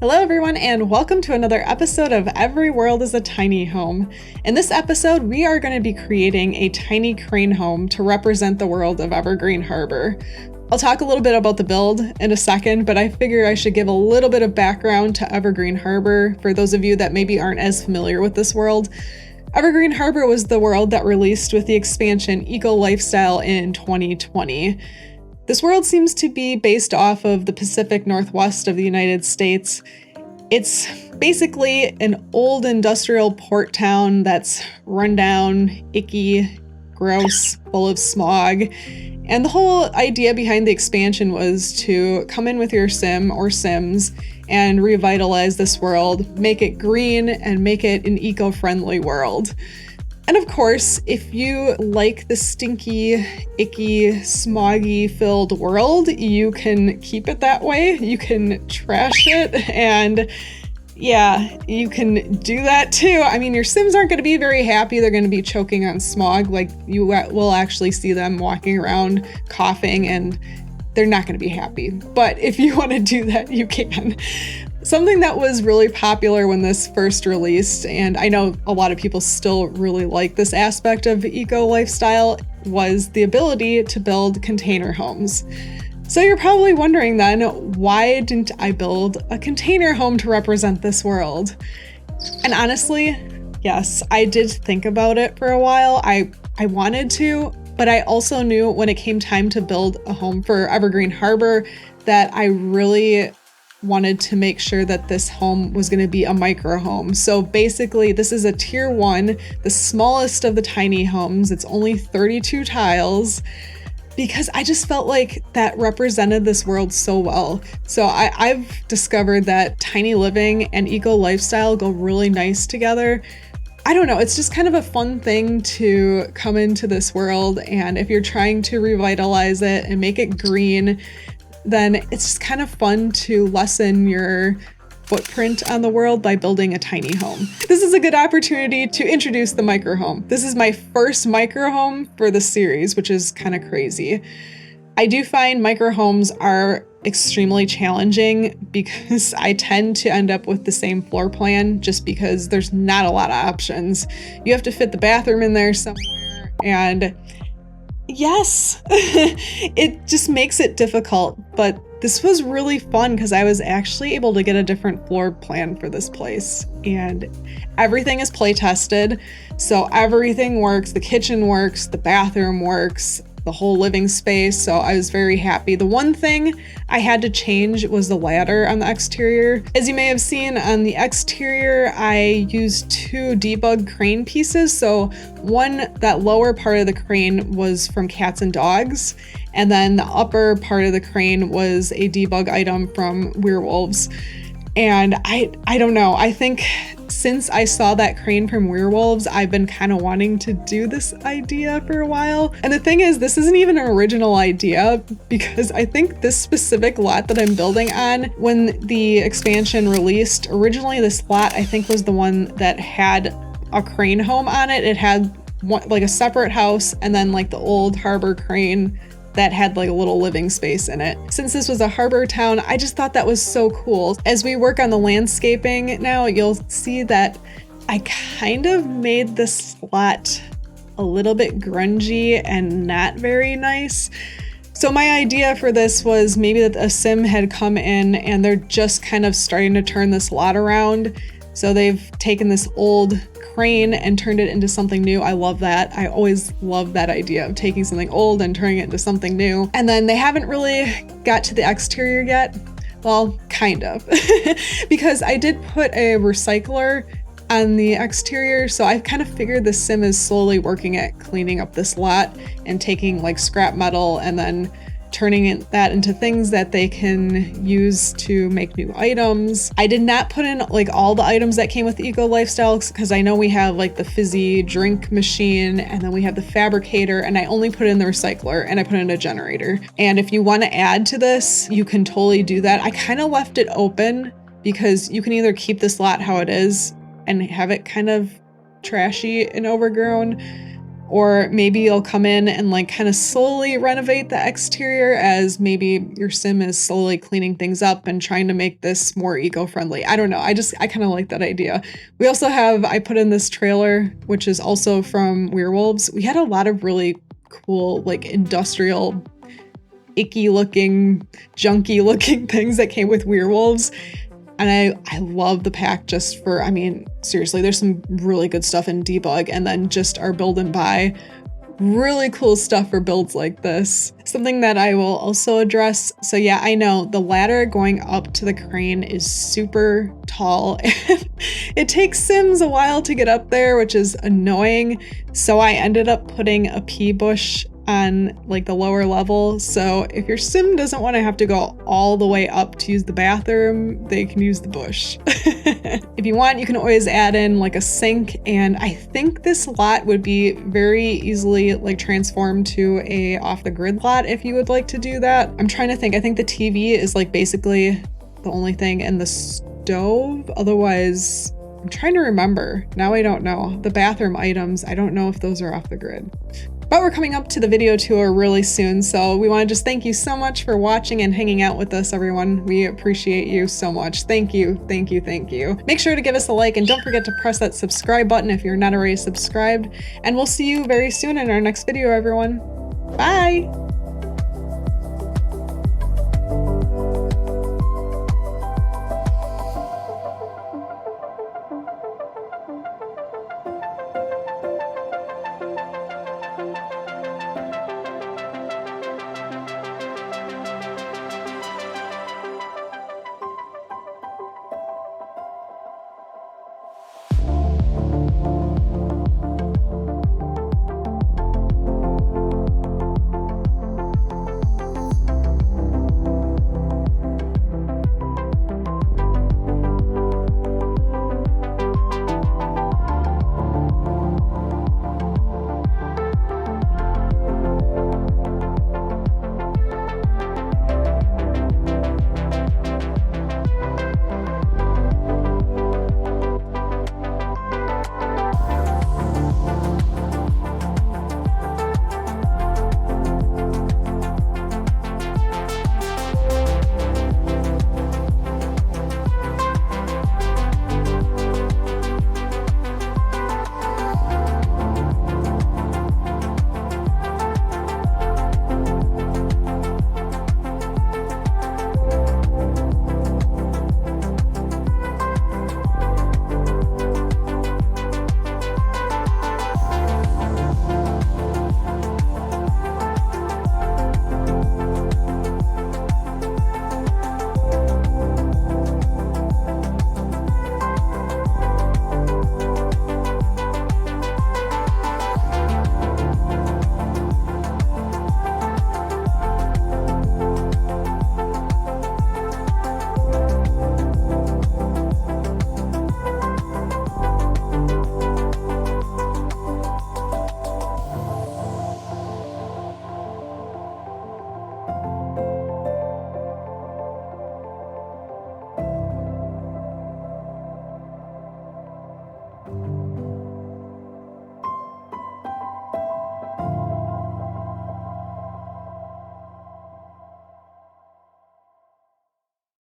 Hello everyone and welcome to another episode of Every World is a Tiny Home. In this episode, we are going to be creating a tiny crane home to represent the world of Evergreen Harbor. I'll talk a little bit about the build in a second, but I figure I should give a little bit of background to Evergreen Harbor for those of you that maybe aren't as familiar with this world. Evergreen Harbor was the world that released with the expansion Eco Lifestyle in 2020. This world seems to be based off of the Pacific Northwest of the United States. It's basically an old industrial port town that's run down, icky, gross, full of smog. And the whole idea behind the expansion was to come in with your sim or sims and revitalize this world, make it green, and make it an eco-friendly world. And of course, if you like the stinky, icky, smoggy filled world, you can keep it that way. You can trash it and yeah, you can do that too. I mean, your Sims aren't going to be very happy. They're going to be choking on smog. Like you will actually see them walking around coughing and they're not going to be happy. But if you want to do that, you can. Something that was really popular when this first released, and I know a lot of people still really like this aspect of eco lifestyle, was the ability to build container homes. So you're probably wondering then, why didn't I build a container home to represent this world? And honestly, yes, I did think about it for a while. I wanted to, but I also knew when it came time to build a home for Evergreen Harbor that I really wanted to make sure that this home was going to be a micro home. So basically, this is a tier 1, the smallest of the tiny homes. It's only 32 tiles because I just felt like that represented this world so well. So I've discovered that tiny living and eco lifestyle go really nice together. I don't know, it's just kind of a fun thing to come into this world, and if you're trying to revitalize it and make it green, then it's just kind of fun to lessen your footprint on the world by building a tiny home. This is a good opportunity to introduce the micro home. This is my first micro home for the series, which is kind of crazy. I do find micro homes are extremely challenging because I tend to end up with the same floor plan just because there's not a lot of options. You have to fit the bathroom in there somewhere, and yes, it just makes it difficult, but this was really fun because I was actually able to get a different floor plan for this place, and everything is play tested, so everything works. The kitchen works, the bathroom works, the whole living space, so I was very happy. The one thing I had to change was the ladder on the exterior. As you may have seen on the exterior, I used 2 debug crane pieces. So one, that lower part of the crane was from cats and dogs, and then the upper part of the crane was a debug item from werewolves. And I don't know, I think since I saw that crane from werewolves, I've been kind of wanting to do this idea for a while. And the thing is, this isn't even an original idea because I think this specific lot that I'm building on, when the expansion released, originally this lot I think was the one that had a crane home on it. It had one, like a separate house, and then like the old harbor crane that had like a little living space in it. Since this was a harbor town, I just thought that was so cool. As we work on the landscaping now, you'll see that I kind of made this lot a little bit grungy and not very nice. So my idea for this was maybe that a sim had come in and they're just kind of starting to turn this lot around. So they've taken this old crane and turned it into something new. I love that. I always love that idea of taking something old and turning it into something new. And then they haven't really got to the exterior yet. Well, kind of. Because I did put a recycler on the exterior, so I kind of figured the sim is slowly working at cleaning up this lot and taking like scrap metal and then turning that into things that they can use to make new items. I did not put in like all the items that came with the eco lifestyle because I know we have like the fizzy drink machine and then we have the fabricator, and I only put in the recycler and I put in a generator. And if you want to add to this, you can totally do that. I kind of left it open because you can either keep this lot how it is and have it kind of trashy and overgrown, Or maybe you'll come in and like kind of slowly renovate the exterior as maybe your sim is slowly cleaning things up and trying to make this more eco-friendly. I don't know. I kind of like that idea. We also have, I put in this trailer, which is also from Werewolves. We had a lot of really cool, like industrial, icky looking, junky looking things that came with Werewolves. And I love the pack just for, I mean, seriously, there's some really good stuff in debug, and then just our build and buy. Really cool stuff for builds like this. Something that I will also address. So yeah, I know the ladder going up to the crane is super tall. It takes Sims a while to get up there, which is annoying. So I ended up putting a pea bush on like the lower level. So if your sim doesn't want to have to go all the way up to use the bathroom, they can use the bush. If you want, you can always add in like a sink, and I think this lot would be very easily like transformed to a off the grid lot if you would like to do that. I'm trying to think. I think the TV is like basically the only thing, and the stove. Otherwise, I'm trying to remember. Now I don't know. The bathroom items, I don't know if those are off the grid. But we're coming up to the video tour really soon, so we want to just thank you so much for watching and hanging out with us, everyone. We appreciate you so much. Thank you, thank you, thank you. Make sure to give us a like, and don't forget to press that subscribe button if you're not already subscribed. And we'll see you very soon in our next video, everyone. Bye!